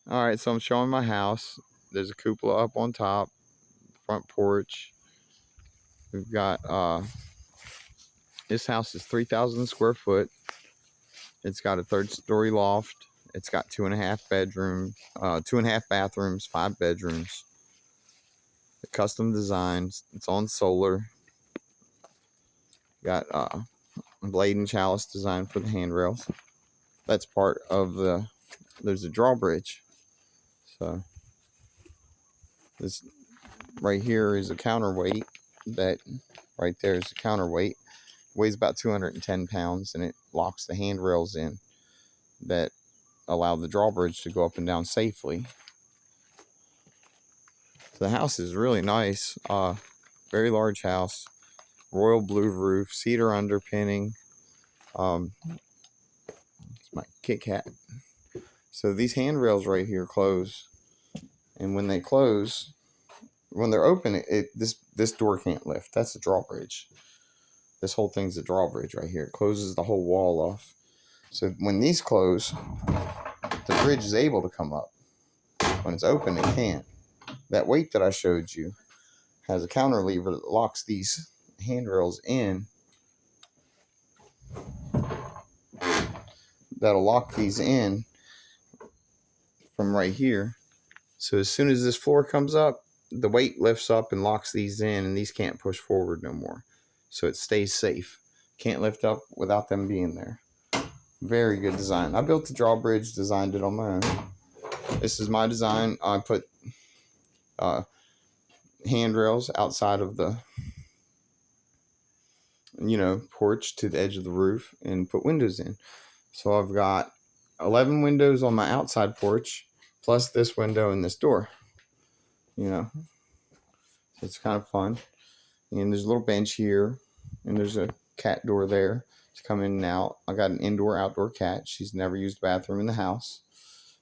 All right, so I'm showing my house. There's a cupola up on top, front porch. We've got this house is 3,000 square foot. It's got a third story loft. It's got 2.5 bathrooms, 5 bedrooms. Custom designs. It's on solar. Got blade and chalice design for the handrails. That's part of the. There's a drawbridge. So this right here is a counterweight. That right there is a counterweight. Weighs about 210 pounds, and it locks the handrails in that allow the drawbridge to go up and down safely. The house is really nice. Very large house. Royal blue roof, cedar underpinning. It's my Kit Kat. So these handrails right here close, and when they close, when they're open, this door can't lift. That's a drawbridge. This whole thing's a drawbridge right here. It closes the whole wall off. So when these close, the bridge is able to come up. When it's open, it can't. That weight that I showed you has a counter lever that locks these handrails in. That'll lock these in from right here. So as soon as this floor comes up, the weight lifts up and locks these in, and these can't push forward no more. So it stays safe. Can't lift up without them being there. Very good design. I built the drawbridge, designed it on my own. This is my design. I put handrails outside of the porch to the edge of the roof and put windows in. So I've got 11 windows on my outside porch, plus this window and this door. So it's kind of fun. And there's a little bench here, and there's a cat door there to come in and out. I got an indoor-outdoor cat. She's never used the bathroom in the house.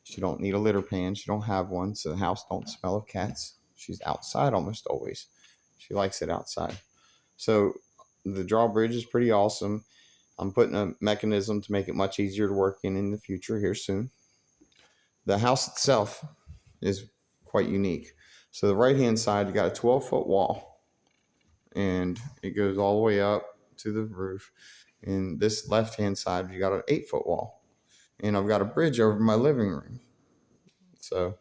She don't need a litter pan. She don't have one, so the house don't smell of cats. She's outside almost always. She likes it outside. So the drawbridge is pretty awesome. I'm putting a mechanism to make it much easier to work in the future here soon. The house itself is quite unique. So the right-hand side, you got a 12-foot wall, and it goes all the way up to the roof. And this left-hand side, you got an 8-foot wall. And I've got a bridge over my living room. So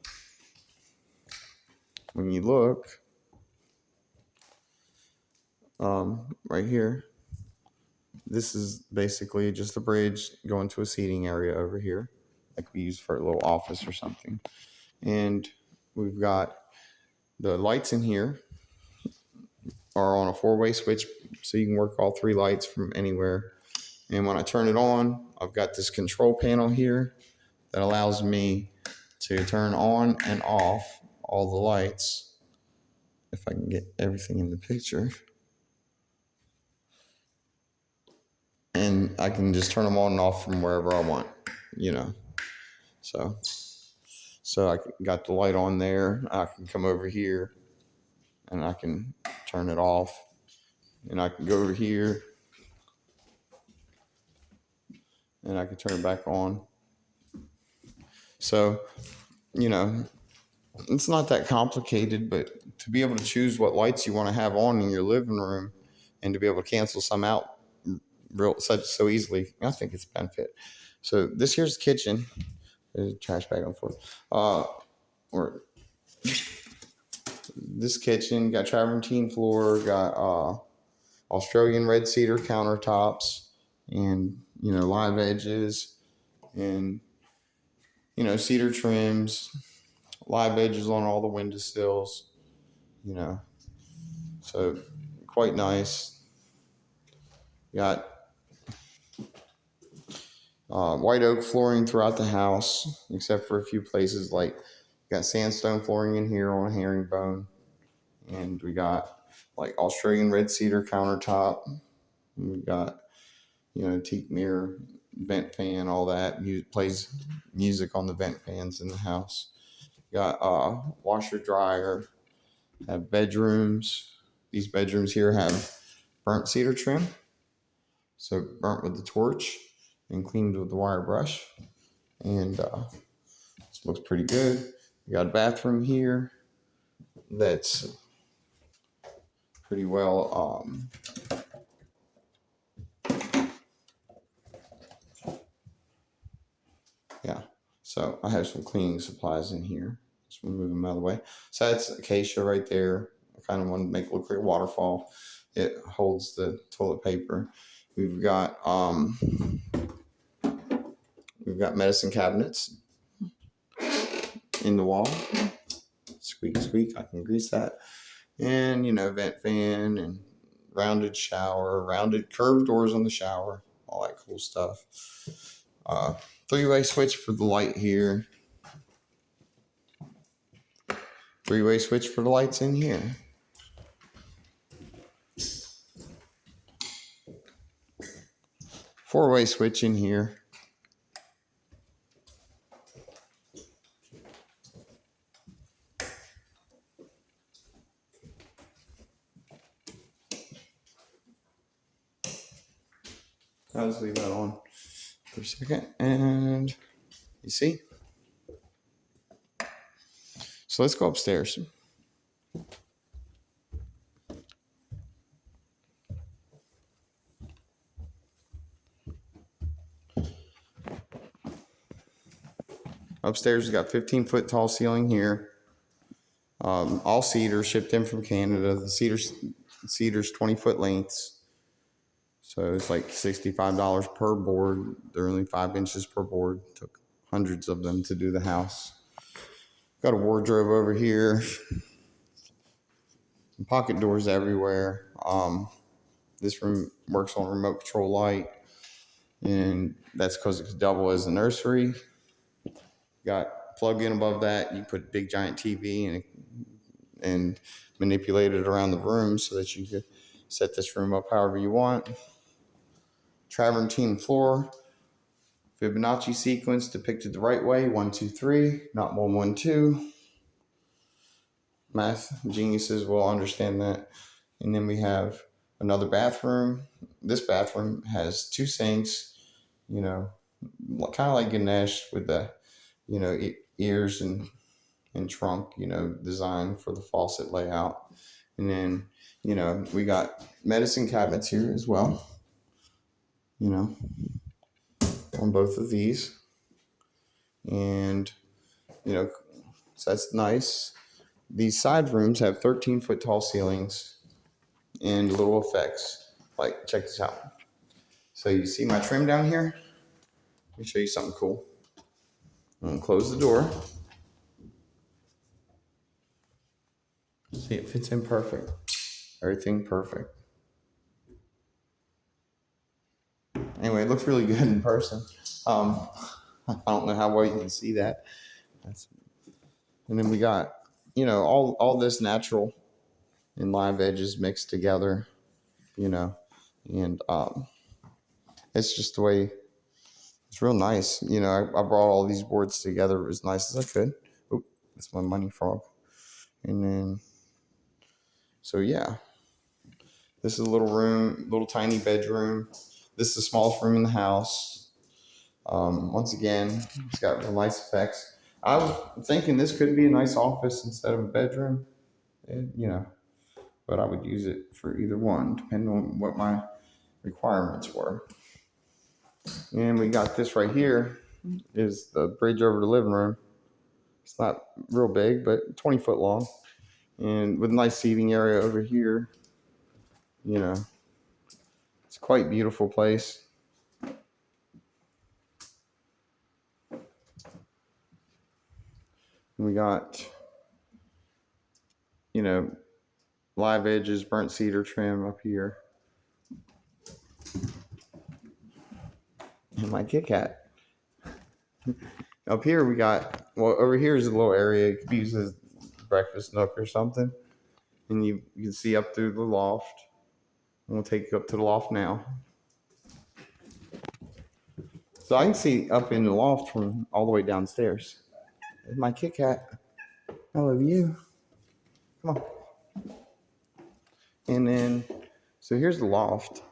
when you look right here, this is basically just a bridge going to a seating area over here that could be used for a little office or something. And we've got the lights in here are on a 4-way switch, so you can work all 3 lights from anywhere. And when I turn it on, I've got this control panel here that allows me to turn on and off all the lights. If I can get everything in the picture. And I can just turn them on and off from wherever I want, So I got the light on there. I can come over here and I can turn it off. And I can go over here and I can turn it back on. So, it's not that complicated, but to be able to choose what lights you want to have on in your living room and to be able to cancel some out so easily, I think it's a benefit. So this here's the kitchen. There's a trash bag on the floor. Or this kitchen got travertine floor, got Australian red cedar countertops, and live edges, and cedar trims, live edges on all the windowsills. So quite nice. Got white oak flooring throughout the house, except for a few places. Like got sandstone flooring in here on a herringbone, and we got like Australian red cedar countertop. And we got teak mirror, vent fan, all that. Plays music on the vent fans in the house. Got washer dryer. Have bedrooms. These bedrooms here have burnt cedar trim, so burnt with the torch and cleaned with the wire brush. And Looks pretty good. We got a bathroom here that's pretty well, yeah. So I have some cleaning supplies in here. Just move them out of the way. So that's acacia right there. I kind of want to make it look like a waterfall. It holds the toilet paper. We've got medicine cabinets in the wall. Squeak squeak. I can grease that. And vent fan and rounded shower, rounded curved doors on the shower, all that cool stuff. Uh, Three-way switch for the light here. Three-way switch for the lights in here. Four-way switch in here. I'll just leave that on for a second. And you see? So let's go upstairs. Upstairs, we got 15-foot tall ceiling here. All cedar, shipped in from Canada. The cedar's 20-foot lengths. So it's like $65 per board. They're only 5 inches per board. Took hundreds of them to do the house. Got a wardrobe over here. Pocket doors everywhere. This room works on remote control light, and that's because it could double as a nursery. Got plug in above that. You put a big giant TV and manipulate it around the room so that you could set this room up however you want. Travertine floor. Fibonacci sequence depicted the right way. 1, 2, 3, not 1, 1, 2. Math geniuses will understand that. And then we have another bathroom. This bathroom has 2 sinks, kind of like Ganesh with the, ears and trunk, design for the faucet layout. And then, we got medicine cabinets here as well, on both of these. And, so that's nice. These side rooms have 13-foot tall ceilings and little effects. Like, check this out. So you see my trim down here? Let me show you something cool. I'm going to close the door. See, it fits in perfect. Everything perfect. Anyway, it looks really good in person. I don't know how well you can see that. And then we got, all this natural and live edges mixed together, and it's just the way, it's real nice. I brought all these boards together as nice as I could. Oop, that's my money frog. And then, so yeah, this is a little tiny bedroom. This is the smallest room in the house. Once again, it's got real nice effects. I was thinking this could be a nice office instead of a bedroom, but I would use it for either one, depending on what my requirements were. And we got this right here is the bridge over the living room. It's not real big, but 20 foot long, and with a nice seating area over here. It's quite a beautiful place. And we got, live edges, burnt cedar trim up here. And my Kit Kat. Up here we got, over here is a little area. It could be used as a breakfast nook or something. And you can see up through the loft. And we'll take you up to the loft now. So I can see up in the loft from all the way downstairs. There's my Kit Kat. I love you. Come on. And then, so here's the loft.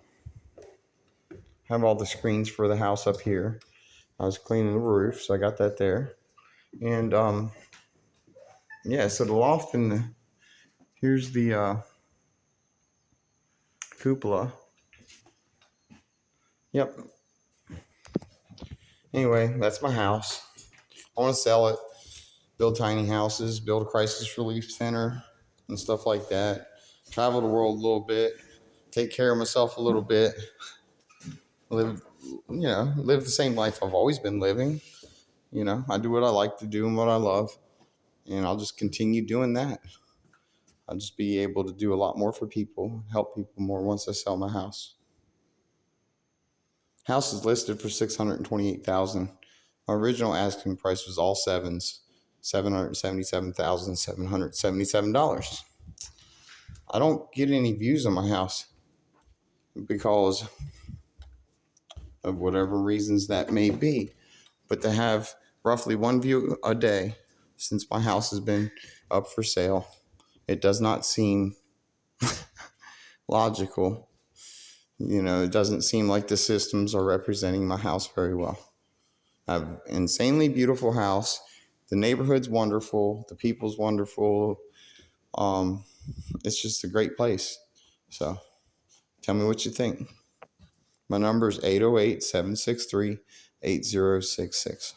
Have all the screens for the house up here. I was cleaning the roof, so I got that there. And yeah, so the loft and here's the cupola. Yep. Anyway, that's my house. I want to sell it, build tiny houses, build a crisis relief center and stuff like that. Travel the world a little bit, take care of myself a little bit, live, live the same life I've always been living. I do what I like to do and what I love, and I'll just continue doing that. I'll just be able to do a lot more for people, help people more once I sell my house. House is listed for $628,000. My original asking price was all sevens, $777,777. I don't get any views on my house because of whatever reasons that may be. But to have roughly one view a day since my house has been up for sale, it does not seem logical. It doesn't seem like the systems are representing my house very well. I have an insanely beautiful house. The neighborhood's wonderful. The people's wonderful. It's just a great place. So tell me what you think. My number is 808-763-8066.